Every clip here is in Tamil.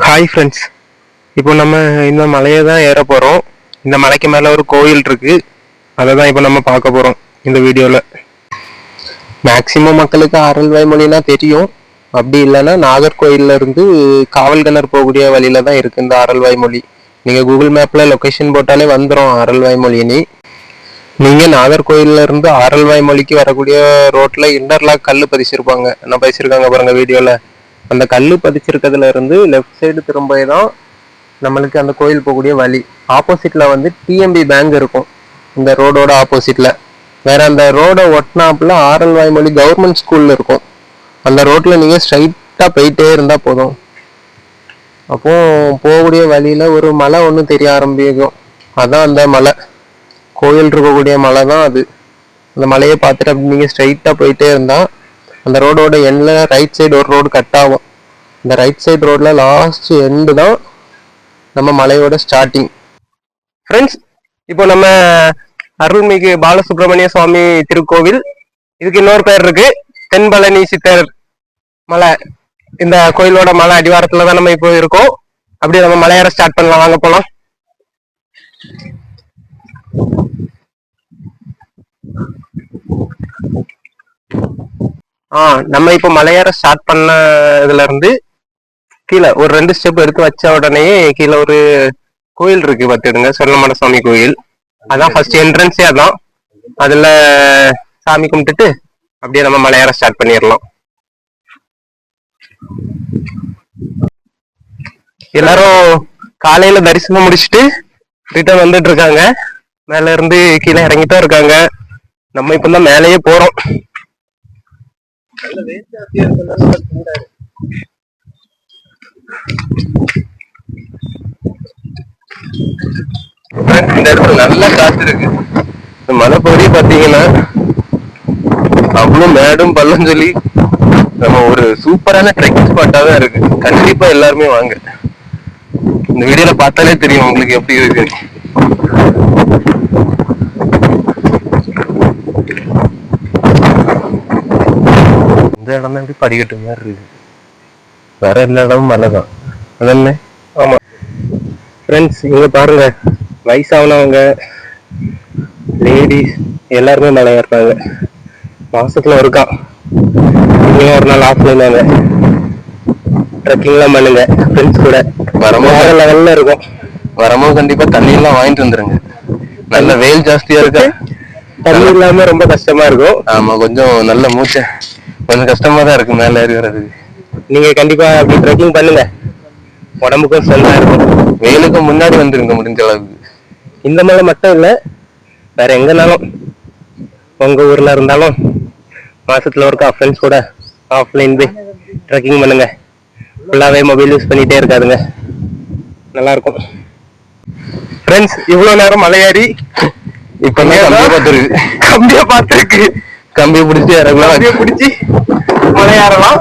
Hi friends. இப்போ நம்ம இந்த மலையை தான் ஏற போகிறோம். இந்த மலைக்கு மேலே ஒரு கோயில் இருக்கு. அதை தான் இப்போ நம்ம பார்க்க போகிறோம் இந்த வீடியோவில். மேக்சிமம் மக்களுக்கு அருள்வாய் மொழினா தெரியும். அப்படி இல்லைன்னா நாகர்கோயில்ல இருந்து காவல் கிணறு போகக்கூடிய வழியில தான் இருக்கு இந்த அருள்வாய் மொழி. நீங்கள் கூகுள் மேப்பில் லொக்கேஷன் போட்டாலே வந்துடும் அருள்வாய் மொழின்னு. நீங்கள் நாகர்கோயில்ல இருந்து அருள்வாய் மொழிக்கு வரக்கூடிய ரோட்டில் இன்டர்லாக் கல் பதிச்சிருப்பாங்க. என்ன பதிச்சிருக்காங்க பாருங்க வீடியோவில். அந்த கல் பதிச்சிருக்கிறதுல இருந்து லெஃப்ட் சைடு திரும்ப தான் நம்மளுக்கு அந்த கோயில் போகக்கூடிய வழி. ஆப்போசிட்ல வந்து டிஎம்பி பேங்க் இருக்கும் இந்த ரோடோட ஆப்போசிட்ல. வேற அந்த ரோட ஒட்டினாப்புல ஆரல்வாய் மொழி கவர்மெண்ட் ஸ்கூல்ல இருக்கும். அந்த ரோட்ல நீங்க ஸ்ட்ரைட்டா போயிட்டே இருந்தா போதும். அப்போ போகக்கூடிய வழியில ஒரு மலை ஒன்று தெரிய ஆரம்பிக்கும். அதான் அந்த மலை, கோயில் இருக்கக்கூடிய மலை தான் அது. அந்த மலையை பார்த்துட்டு அப்படி நீங்க ஸ்ட்ரைட்டா போயிட்டே இருந்தா அந்த ரோடோட எண்ட்ல ரைட் சைடு ஒரு ரோடு கட் ஆகும். இந்த ரைட் சைடு ரோட்ல லாஸ்ட் எண்டு தான் நம்ம மலையோட ஸ்டார்டிங். ஃப்ரெண்ட்ஸ், இப்போ நம்ம அருள்மிகு பாலசுப்ரமணிய சுவாமி திருக்கோவில், இதுக்கு இன்னொரு பேர் இருக்கு, தென்பழனி சித்தர் மலை. இந்த கோயிலோட மலை அடிவாரத்துல தான் நம்ம இப்போ இருக்கோம். அப்படியே நம்ம மலையேற ஸ்டார்ட் பண்ணலாம், வாங்க போலாம். நம்ம இப்ப மலையேற ஸ்டார்ட் பண்ணதுல இருந்து கீழே ஒரு 2 ஸ்டெப் எடுத்து வச்ச உடனே கீழே ஒரு கோயில் இருக்கு பார்த்துடுங்க, சொர்ணமட சுவாமி கோயில். அதான் ஃபர்ஸ்ட் என்ட்ரன்ஸே அதான். அதுல சாமி கும்பிட்டுட்டு அப்படியே நம்ம மலையேற ஸ்டார்ட் பண்ணிடலாம். எல்லாரும் காலையில தரிசனம் முடிச்சுட்டு ரிட்டர்ன் வந்துட்டு இருக்காங்க. மேல இருந்து கீழே இறங்கிட்டா இருக்காங்க. நம்ம இப்பதான் மேலேயே போறோம். இந்த இடத்துல நல்ல காத்து இருக்கு. மலை பகுதி பாத்தீங்கன்னா அவ்வளவு மேடும் பள்ளம் சொல்லி நம்ம ஒரு சூப்பரான ட்ரெக்கிங் ஸ்பாட்டா தான் இருக்கு. கண்டிப்பா எல்லாருமே வாங்க. இந்த வீடியோல பார்த்தாலே தெரியும் உங்களுக்கு எப்படி இருக்கு. இந்த இடம் தான் எப்படி படிக்கட்டு மாதிரி இருக்கு. வேற எல்லா இடமும் மலை தான். அதென்ன ஆமா ஃப்ரெண்ட்ஸ், இங்க பாருங்க, வயசானவங்க, லேடிஸ் எல்லாருமே மலை ஏறாங்க. மாசத்துல ஒருக்கா நீங்க ஒரு நாள் ஆஃப்லைன் வாங்க, ட்ரெக்கிங்லாம் பண்ணுங்க ஃப்ரெண்ட்ஸ் கூட. வரமோ வேற லெவல்ல இருக்கும். வரமோ கண்டிப்பா தண்ணி எல்லாம் வாங்கிட்டு வந்துருங்க. நல்ல வெயில் ஜாஸ்தியா இருக்கு, தண்ணி இல்லாம ரொம்ப கஷ்டமா இருக்கும். ஆமா, கொஞ்சம் நல்ல மூச்சை கொஞ்சம் கஷ்டமா தான் இருக்கு மேல ஏறி வர்றதுக்கு. நீங்க கண்டிப்பா அப்படி ட்ரெக்கிங் பண்ணுங்க, உடம்புக்கும் நல்லா இருக்கும். வெயிலுக்கு முன்னாடி வந்துருங்க முடிஞ்ச அளவுக்கு. இந்த மலை மட்டும் இல்ல, வேற எங்கனாலும் உங்க ஊர்ல இருந்தாலும் மாசத்துல ஒருக்கா ஃப்ரெண்ட்ஸ் கூட ஆஃப்லைன் போய் ட்ரெக்கிங் பண்ணுங்க. ஃபுல்லாவே மொபைல் யூஸ் பண்ணிட்டே இருக்காதுங்க, நல்லா இருக்கும். ஃப்ரெண்ட்ஸ், இவ்வளவு நேரம் மலை ஏறி இப்ப கம்பியை பார்த்துருக்கு. கம்பியை பிடிச்சி இறங்கலாம், கம்பியை பிடிச்சி மலை ஏறலாம்.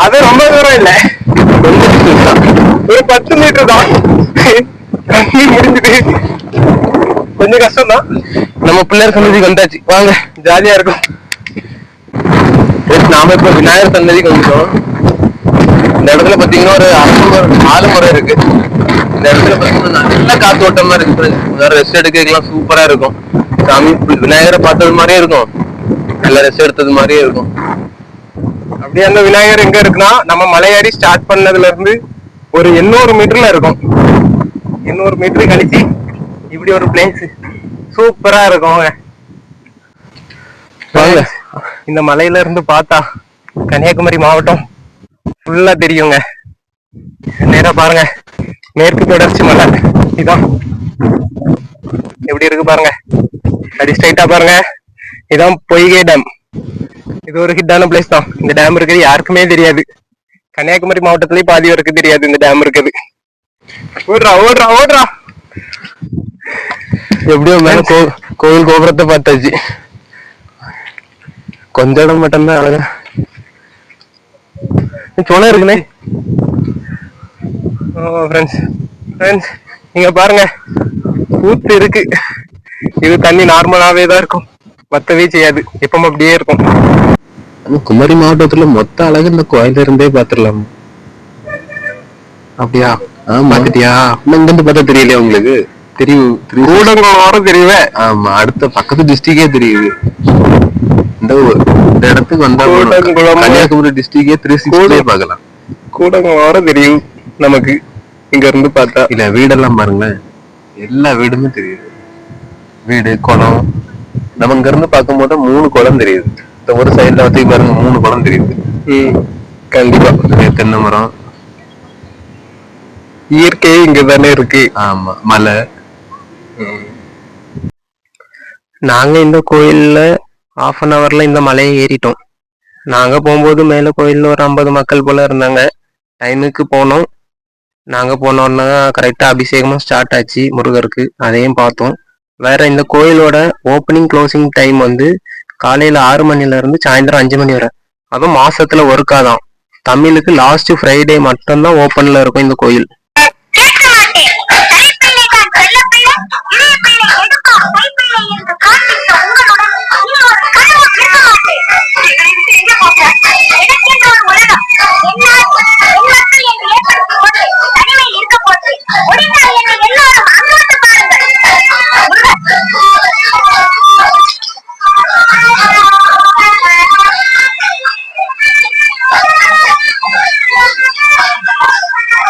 அது ரொம்ப தூரம் இல்ல, ஒரு 10 மீட்டர் தான். கம்பி முடிஞ்சுது, கொஞ்சம் கஷ்டம் தான். நம்ம பிள்ளையார் சன்னதிக்கு வந்தாச்சு, வாங்க ஜாலியா இருக்கும். நாம இப்ப விநாயகர் சன்னதிக்கு வந்துட்டோம். இந்த இடத்துல பாத்தீங்கன்னா ஒரு ஆலமரம் இருக்கு. இந்த இடத்துல பாத்தீங்கன்னா நல்ல காத்தோட்டமா இருக்கு. ரெஸ்ட் எடுக்கலாம் சூப்பரா இருக்கும். சாமி விநாயகரை பார்த்தது மாதிரியே இருக்கும், நல்ல ரெஸ்ட் எடுத்தது மாதிரியே இருக்கும். அப்படியே அந்த விநாயகர் எங்க இருக்குன்னா, நம்ம மலையாடி ஸ்டார்ட் பண்ணதுல இருந்து ஒரு 800 மீட்டர்ல இருக்கும். 800 மீட்டர் கழிச்சு இப்படி ஒரு பிளேஸ் சூப்பரா இருக்கும். இந்த மலையில இருந்து பார்த்தா கன்னியாகுமரி மாவட்டம் ஃபுல்லா தெரியுங்க. நேரா பாருங்க, மேற்கு தொடர்ச்சி மலை இதான் எப்படி இருக்கு பாருங்க. அப்படி ஸ்ட்ரைட்டா பாருங்க, இதான் பொய்கை டேம். இது ஒரு ஹிட்டான பிளேஸ் தான். இந்த டேம் இருக்குது யாருக்குமே தெரியாது. கன்னியாகுமரி மாவட்டத்திலேயே பாதி வரைக்கும் தெரியாது இந்த டேம் இருக்குது. ஓடுறா ஓடுறா ஓடுறா. எப்படியோ மேல கோவில் கோபுரத்தை பார்த்தாச்சு. கொஞ்ச இடம் மட்டும்தான் அழகா சோளம் இருக்குண்ணே. ஃப்ரெண்ட்ஸ், நீங்க பாருங்க, ஊத்து இருக்கு. இது தண்ணி நார்மலாவே தான் இருக்கும், வத்தவே செய்யாது, எப்பவும் அப்படியே இருக்கும். குமரி மாவட்டத்துல மொத்த அழகு இந்த கோயில இருந்தே பாத்துடலாம். அப்படியா? பாத்துட்டியா? இங்க இருந்து பார்த்தா தெரியலையா உங்களுக்கு? தெரியும். கூடங்குளம் தெரியுவே. ஆமா, அடுத்த பக்கத்து டிஸ்ட்ரிக்டே தெரியுது. இந்த இடத்துக்கு வந்தா கன்னியாகுமரி டிஸ்ட்ரிக்டே 360 பார்க்கலாம். கூடங்குளம் தெரியும் நமக்கு இங்க இருந்து பார்த்தா. இல்ல வீடெல்லாம் பாருங்களேன், எல்லா வீடுமே தெரியுது. வீடு, குளம். நம்ம இங்க இருந்து பார்க்கும் போது 3 குளம் தெரியுது. இந்த ஒரு சைட்ல வந்து பாருங்க 3 குளம் தெரியுது. கண்டிப்பா. தென்னை மரம், இயற்கையே இங்கதானே இருக்கு. ஆமா, மலை. நாங்க இந்த கோயில்ல 1/2 hourல இந்த மலையை ஏறிட்டோம். நாங்க போகும்போது மேல கோயில்ல ஒரு 50 மக்கள் போல இருந்தாங்க. டைமுக்கு போனோம். நாங்க போனோம்னா கரெக்டா அபிஷேகமும் ஸ்டார்ட் ஆச்சு முருகருக்கு. அதையும் பார்த்தோம். வேற இந்த கோயிலோட ஓப்பனிங் க்ளோசிங் டைம் வந்து காலையில 6 மணில இருந்து சாயந்தரம் 5 மணி வரை. அதுவும் மாசத்துல ஒருக்காதான். தமிழுக்கு லாஸ்ட் ஃப்ரைடே மட்டும்தான் ஓப்பன்ல இருக்கும் இந்த கோயில்.